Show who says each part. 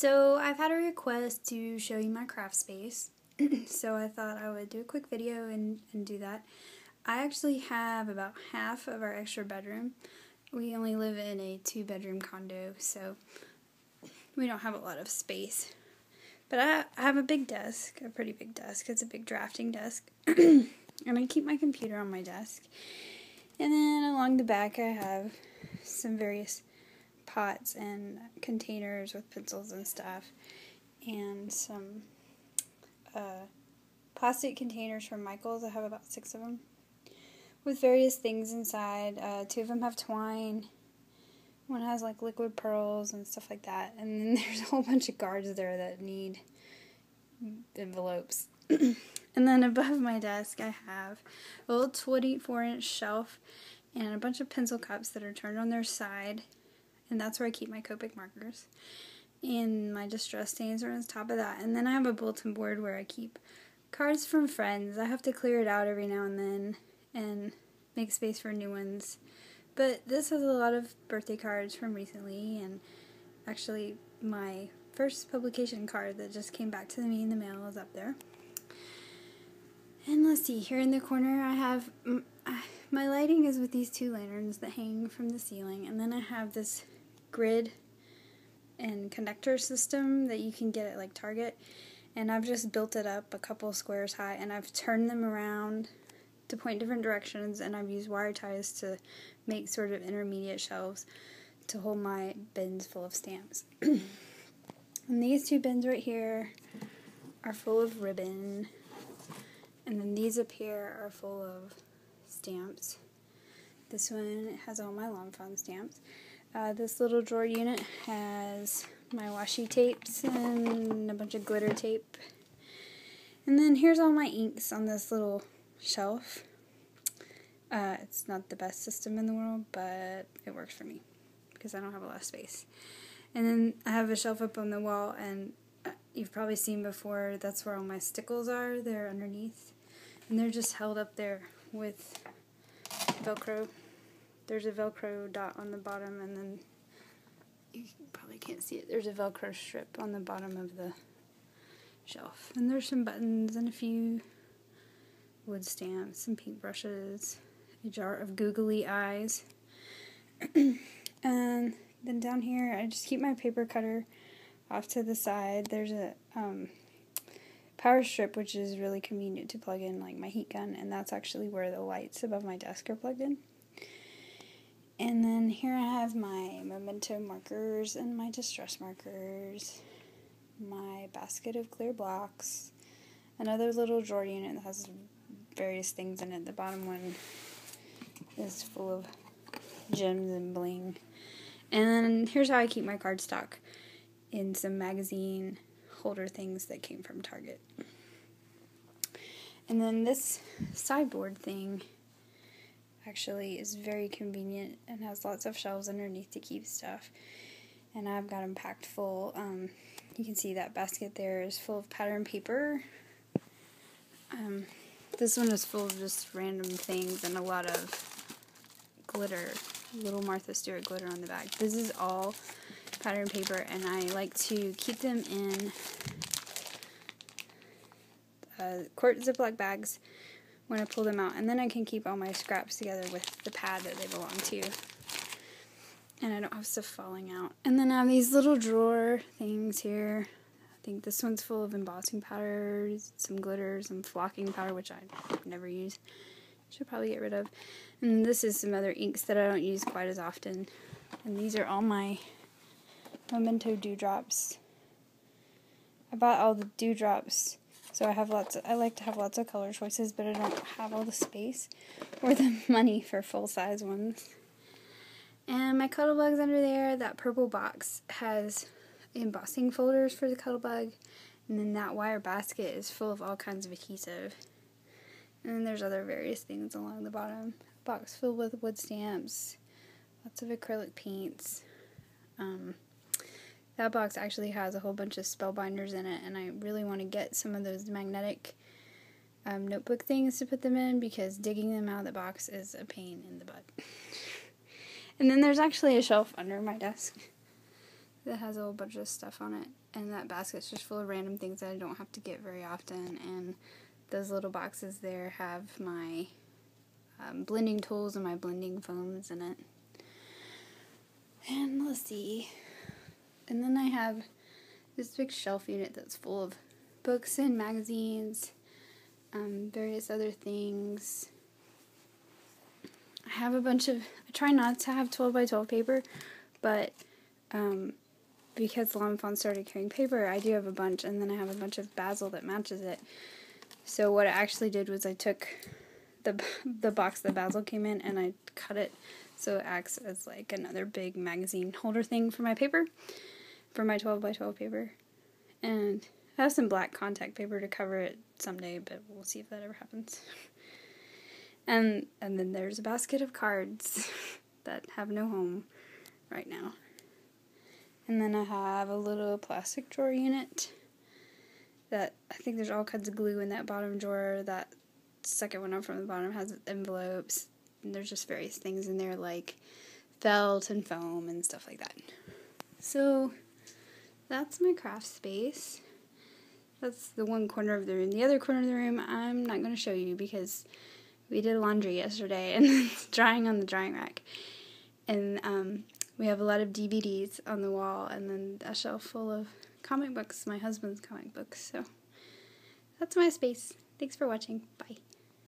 Speaker 1: So I've had a request to show you my craft space, so I thought I would do a quick video and do that. I actually have about half of our extra bedroom. We only live in a 2-bedroom condo, so we don't have a lot of space. But I have a big desk, a pretty big desk. It's a big drafting desk, and I keep my computer on my desk. And then along the back I have some various pots and containers with pencils and stuff, and some plastic containers from Michael's. I have about 6 of them with various things inside. 2 of them have twine. One has like liquid pearls and stuff like that, and then there's a whole bunch of cards there that need envelopes. And then above my desk I have a little 24-inch shelf and a bunch of pencil cups that are turned on their side. And that's where I keep my Copic markers. And my distress stains are on top of that. And then I have a bulletin board where I keep cards from friends. I have to clear it out every now and then and make space for new ones. But this has a lot of birthday cards from recently, and actually my first publication card that just came back to me in the mail is up there. And let's see, here in the corner I have, my lighting is with these 2 lanterns that hang from the ceiling, and then I have this grid and connector system that you can get at like Target, and I've just built it up a couple squares high, and I've turned them around to point different directions, and I've used wire ties to make sort of intermediate shelves to hold my bins full of stamps. And these 2 bins right here are full of ribbon, and then these up here are full of stamps. This one has all my Lawn Fawn stamps. This little drawer unit has my washi tapes and a bunch of glitter tape. And then here's all my inks on this little shelf. It's not the best system in the world, but it works for me because I don't have a lot of space. And then I have a shelf up on the wall, and you've probably seen before, that's where all my stickles are. They're underneath, and they're just held up there with Velcro. There's a Velcro dot on the bottom, and then you probably can't see it. There's a Velcro strip on the bottom of the shelf. And there's some buttons and a few wood stamps, some paintbrushes, a jar of googly eyes. And then down here, I just keep my paper cutter off to the side. There's a power strip, which is really convenient to plug in like my heat gun, and that's actually where the lights above my desk are plugged in. And then here I have my memento markers and my distress markers, my basket of clear blocks, another little drawer unit that has various things in it. The bottom one is full of gems and bling. And then here's how I keep my cardstock, in some magazine holder things that came from Target. And then this sideboard thing actually is very convenient and has lots of shelves underneath to keep stuff, and I've got them packed full. You can see that basket there is full of pattern paper. This one is full of just random things and a lot of glitter, little Martha Stewart glitter on the back. This is all pattern paper, and I like to keep them in quart Ziploc bags when I pull them out, and then I can keep all my scraps together with the pad that they belong to, and I don't have stuff falling out. And then I have these little drawer things here. I think this one's full of embossing powder, some glitter, some flocking powder, which I never use. Should probably get rid of. And this is some other inks that I don't use quite as often. And these are all my memento dewdrops. I bought all the dewdrops, so I like to have lots of color choices, but I don't have all the space or the money for full-size ones. And my Cuddlebugs under there, that purple box has embossing folders for the Cuddlebug, and then that wire basket is full of all kinds of adhesive. And then there's other various things along the bottom. A box filled with wood stamps, lots of acrylic paints. That box actually has a whole bunch of spellbinders in it, and I really want to get some of those magnetic notebook things to put them in, because digging them out of the box is a pain in the butt. And then there's actually a shelf under my desk that has a whole bunch of stuff on it, and that basket's just full of random things that I don't have to get very often, and those little boxes there have my blending tools and my blending foams in it. And let's see, and then I have this big shelf unit that's full of books and magazines, various other things. I have a bunch of, I try not to have 12 by 12 paper, but because Llama Fawn started carrying paper, I do have a bunch, and then I have a bunch of basil that matches it. So what I actually did was I took the box that basil came in, and I cut it so it acts as like another big magazine holder thing for my paper, for my 12 by 12 paper. And I have some black contact paper to cover it someday, but we'll see if that ever happens. And then there's a basket of cards that have no home right now. And then I have a little plastic drawer unit that I think there's all kinds of glue in that bottom drawer. That second one up from the bottom has envelopes. And there's just various things in there like felt and foam and stuff like that. So that's my craft space. That's the one corner of the room. The other corner of the room I'm not going to show you because we did laundry yesterday and it's drying on the drying rack. And we have a lot of DVDs on the wall and then a shelf full of comic books, my husband's comic books. So that's my space. Thanks for watching. Bye.